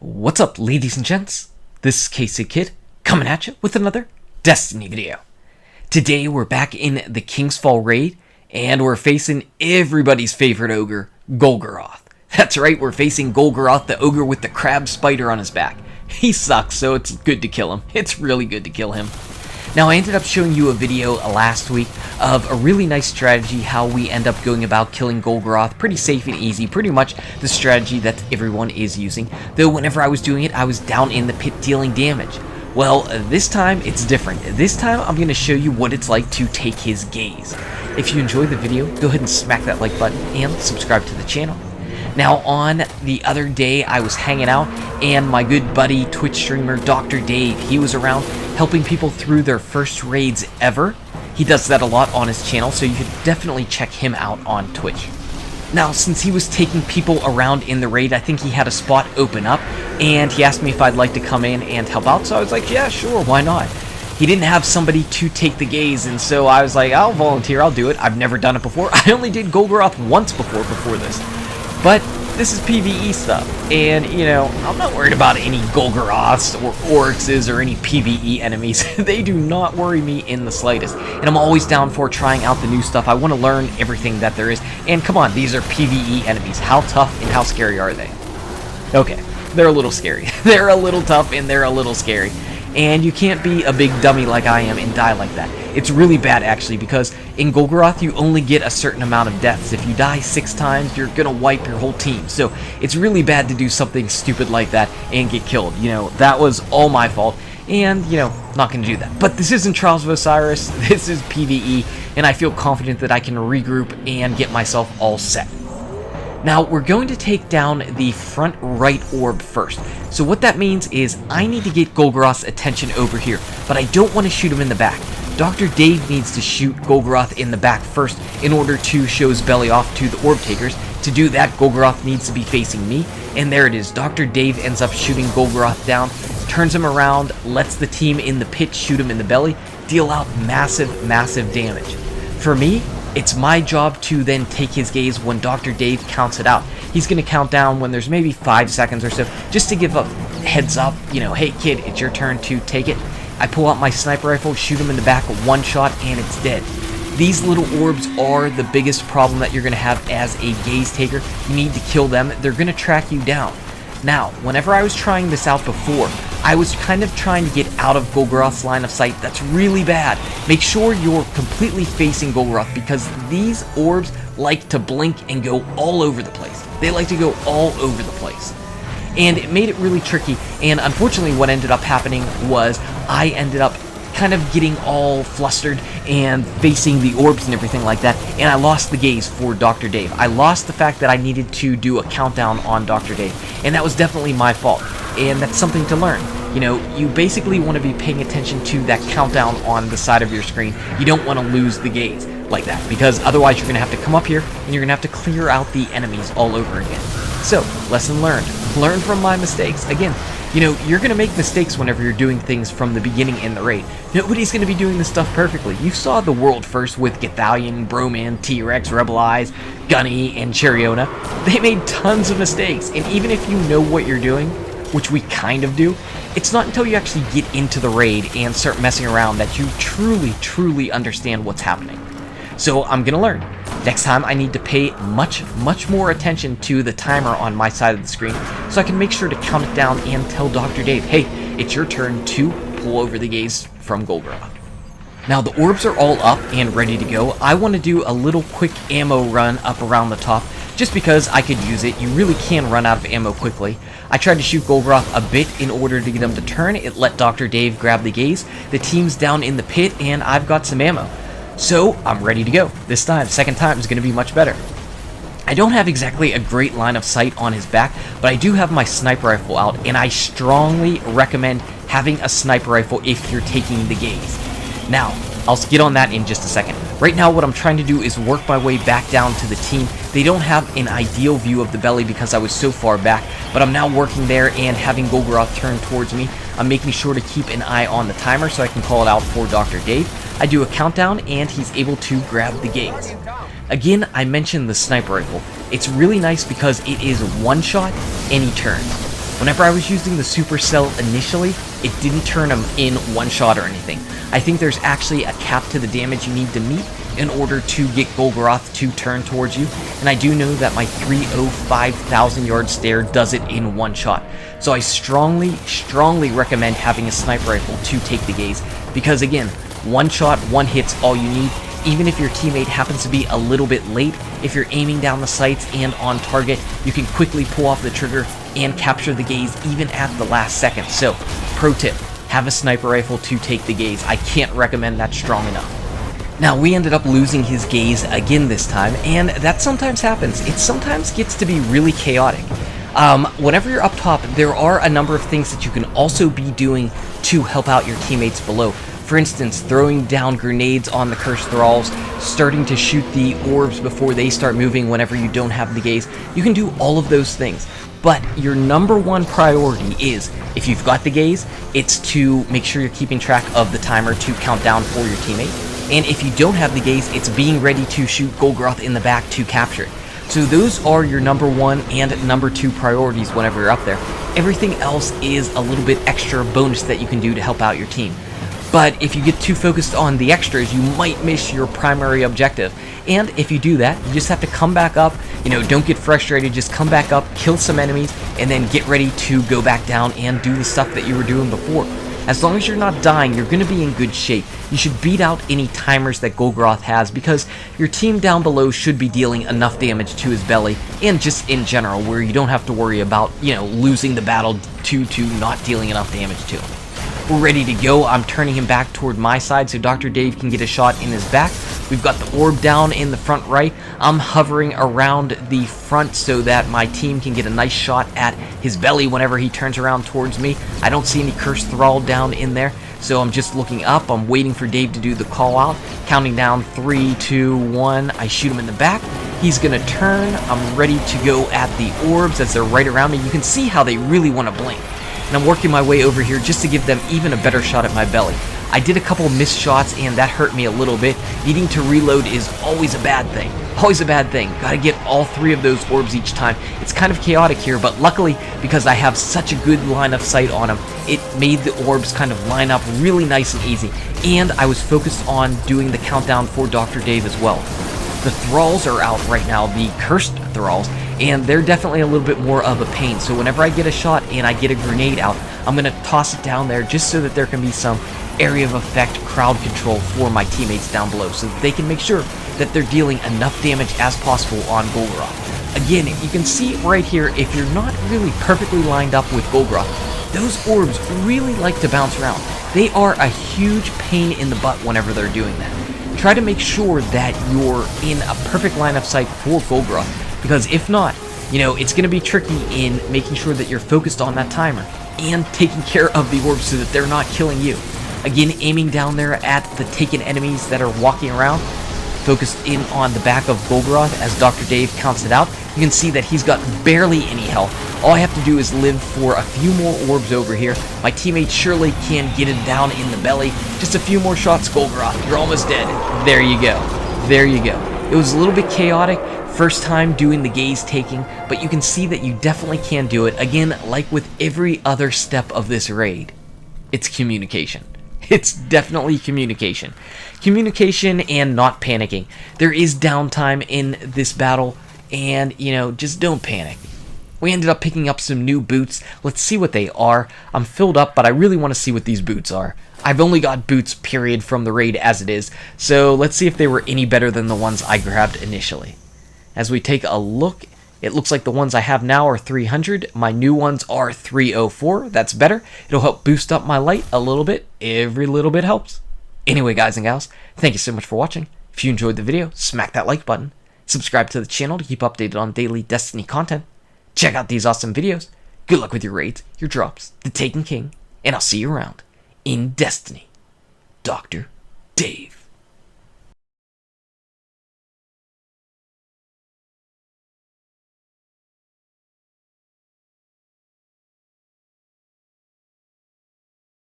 What's up, ladies and gents? This is Casey Kid, coming at you with another Destiny video. Today we're back in the King's Fall raid, and we're facing everybody's favorite ogre, Golgoroth. That's right, we're facing Golgoroth, the ogre with the crab spider on his back. He sucks, so it's good to kill him. It's really good to kill him. Now, I ended up showing you a video last week of a really nice strategy, how we end up going about killing Golgoroth. Pretty safe and easy, pretty much the strategy that everyone is using. Though whenever I was doing it, I was down in the pit dealing damage. Well, this time it's different. This time I'm going to show you what it's like to take his gaze. If you enjoyed the video, go ahead and smack that like button and subscribe to the channel. Now, on the other day, I was hanging out, and my good buddy, Twitch streamer, Dr. Dave, he was around helping people through their first raids ever. He does that a lot on his channel, so you should definitely check him out on Twitch. Now, since he was taking people around in the raid, I think he had a spot open up, and he asked me if I'd like to come in and help out, so I was like, yeah, sure, why not? He didn't have somebody to take the gaze, and so I was like, I'll volunteer, I'll do it. I've never done it before. I only did Golgoroth once before this. But this is PvE stuff, and, you know, I'm not worried about any Golgoroths or Oryxes or any PvE enemies. They do not worry me in the slightest, and I'm always down for trying out the new stuff. I want to learn everything that there is, and come on, these are PvE enemies. How tough and how scary are they? Okay, they're a little scary. They're a little tough, and they're a little scary. And you can't be a big dummy like I am and die like that. It's really bad, actually, because in Golgoroth you only get a certain amount of deaths. If you die 6 times, you're gonna wipe your whole team. So it's really bad to do something stupid like that and get killed. You know, that was all my fault, and, you know, not gonna do that. But this isn't Trials of Osiris, this is PvE, and I feel confident that I can regroup and get myself all set. Now, we're going to take down the front right orb first. So what that means is I need to get Golgoroth's attention over here, but I don't want to shoot him in the back. Dr. Dave needs to shoot Golgoroth in the back first in order to show his belly off to the orb takers. To do that, Golgoroth needs to be facing me, and there it is. Dr. Dave ends up shooting Golgoroth down, turns him around, lets the team in the pit shoot him in the belly, deal out massive damage. For me, it's my job to then take his gaze when Dr. Dave counts it out. He's going to count down when there's maybe 5 seconds or so, just to give a heads up, you know, hey kid, it's your turn to take it. I pull out my sniper rifle, shoot him in the back, one shot, and it's dead. These little orbs are the biggest problem that you're going to have as a gaze taker. You need to kill them. They're going to track you down. Now, whenever I was trying this out before, I was kind of trying to get out of Golgoroth's line of sight. That's really bad. Make sure you're completely facing Golgoroth, because these orbs like to blink and go all over the place. They like to go all over the place. And it made it really tricky, and unfortunately what ended up happening was I ended up kind of getting all flustered and facing the orbs and everything like that, and I lost the gaze for Dr. Dave. I lost the fact that I needed to do a countdown on Dr. Dave, and that was definitely my fault, and that's something to learn. You know, you basically want to be paying attention to that countdown on the side of your screen. You don't want to lose the gaze like that, because otherwise you're going to have to come up here and you're going to have to clear out the enemies all over again. So, lesson learned. Learn from my mistakes. Again, you know, you're going to make mistakes whenever you're doing things from the beginning in the raid. Nobody's going to be doing this stuff perfectly. You saw the world first with Gathalion, Broman, T-Rex, Rebel Eyes, Gunny, and Cheriona. They made tons of mistakes, and even if you know what you're doing, which we kind of do, it's not until you actually get into the raid and start messing around that you truly understand what's happening. So I'm going to learn. Next time I need to pay much more attention to the timer on my side of the screen, so I can make sure to count it down and tell Dr. Dave, hey, it's your turn to pull over the gaze from Golgoroth. Now the orbs are all up and ready to go. I want to do a little quick ammo run up around the top, just because I could use it. You really can run out of ammo quickly. I tried to shoot Golgoroth a bit in order to get him to turn. It let Dr. Dave grab the gaze. The team's down in the pit, and I've got some ammo. So, I'm ready to go. This time, second time is going to be much better. I don't have exactly a great line of sight on his back, but I do have my sniper rifle out, and I strongly recommend having a sniper rifle if you're taking the gaze. Now, I'll get on that in just a second. Right now, what I'm trying to do is work my way back down to the team. They don't have an ideal view of the belly because I was so far back, but I'm now working there and having Golgoroth turn towards me. I'm making sure to keep an eye on the timer so I can call it out for Dr. Dave. I do a countdown, and he's able to grab the gaze. Again, I mentioned the sniper rifle. It's really nice because it is one shot, any turn. Whenever I was using the supercell initially, it didn't turn them in one shot or anything. I think there's actually a cap to the damage you need to meet in order to get Golgoroth to turn towards you, and I do know that my 305,000 yard stare does it in one shot. So I strongly recommend having a sniper rifle to take the gaze, because again, one shot, one hit's all you need. Even if your teammate happens to be a little bit late, if you're aiming down the sights and on target, you can quickly pull off the trigger and capture the gaze even at the last second. So, pro tip, have a sniper rifle to take the gaze. I can't recommend that strong enough. Now, we ended up losing his gaze again this time, and that sometimes happens. It sometimes gets to be really chaotic. Whenever you're up top, there are a number of things that you can also be doing to help out your teammates below. For instance, throwing down grenades on the cursed thralls, starting to shoot the orbs before they start moving whenever you don't have the gaze. You can do all of those things. But your number one priority is, if you've got the gaze, it's to make sure you're keeping track of the timer to count down for your teammate. And if you don't have the gaze, it's being ready to shoot Golgoroth in the back to capture it. So those are your number one and number two priorities whenever you're up there. Everything else is a little bit extra bonus that you can do to help out your team. But if you get too focused on the extras, you might miss your primary objective. And if you do that, you just have to come back up, don't get frustrated, just come back up, kill some enemies, and then get ready to go back down and do the stuff that you were doing before. As long as you're not dying, you're going to be in good shape. You should beat out any timers that Golgoroth has, because your team down below should be dealing enough damage to his belly, and just in general, where you don't have to worry about, losing the battle due to not dealing enough damage to him. We're ready to go. I'm turning him back toward my side so Dr. Dave can get a shot in his back. We've got the orb down in the front right. I'm hovering around the front so that my team can get a nice shot at his belly whenever he turns around towards me. I don't see any cursed thrall down in there, so I'm just looking up. I'm waiting for Dave to do the call out. Counting down 3, 2, 1. I shoot him in the back. He's going to turn. I'm ready to go at the orbs as they're right around me. You can see how they really want to blink. And I'm working my way over here just to give them even a better shot at my belly. I did a couple missed shots and that hurt me a little bit. Needing to reload is always a bad thing. Always a bad thing. Gotta get all three of those orbs each time. It's kind of chaotic here, but luckily, because I have such a good line of sight on them, it made the orbs kind of line up really nice and easy. And I was focused on doing the countdown for Dr. Dave as well. The thralls are out right now, the cursed thralls, and they're definitely a little bit more of a pain. So whenever I get a shot and I get a grenade out, I'm going to toss it down there just so that there can be some area of effect crowd control for my teammates down below, so that they can make sure that they're dealing enough damage as possible on Golgoroth. Again, you can see right here, if you're not really perfectly lined up with Golgoroth, those orbs really like to bounce around. They are a huge pain in the butt whenever they're doing that. Try to make sure that you're in a perfect line of sight for Golgoroth, because if not, it's going to be tricky in making sure that you're focused on that timer and taking care of the orbs so that they're not killing you. Again, aiming down there at the taken enemies that are walking around, focused in on the back of Golgoroth as Dr. Dave counts it out. You can see that he's got barely any health. All I have to do is live for a few more orbs over here. My teammate surely can get it down in the belly. Just a few more shots, Golgoroth. You're almost dead. There you go. There you go. It was a little bit chaotic. First time doing the gaze taking, but you can see that you definitely can do it. Again, like with every other step of this raid, it's communication. It's definitely communication. Communication and not panicking. There is downtime in this battle, and, just don't panic. We ended up picking up some new boots. Let's see what they are. I'm filled up, but I really want to see what these boots are. I've only got boots, period, from the raid as it is, so let's see if they were any better than the ones I grabbed initially. As we take a look, it looks like the ones I have now are 300. My new ones are 304. That's better. It'll help boost up my light a little bit. Every little bit helps. Anyway, guys and gals, thank you so much for watching. If you enjoyed the video, smack that like button. Subscribe to the channel to keep updated on daily Destiny content. Check out these awesome videos. Good luck with your raids, your drops, the Taken King, and I'll see you around in Destiny. Dr. Dave.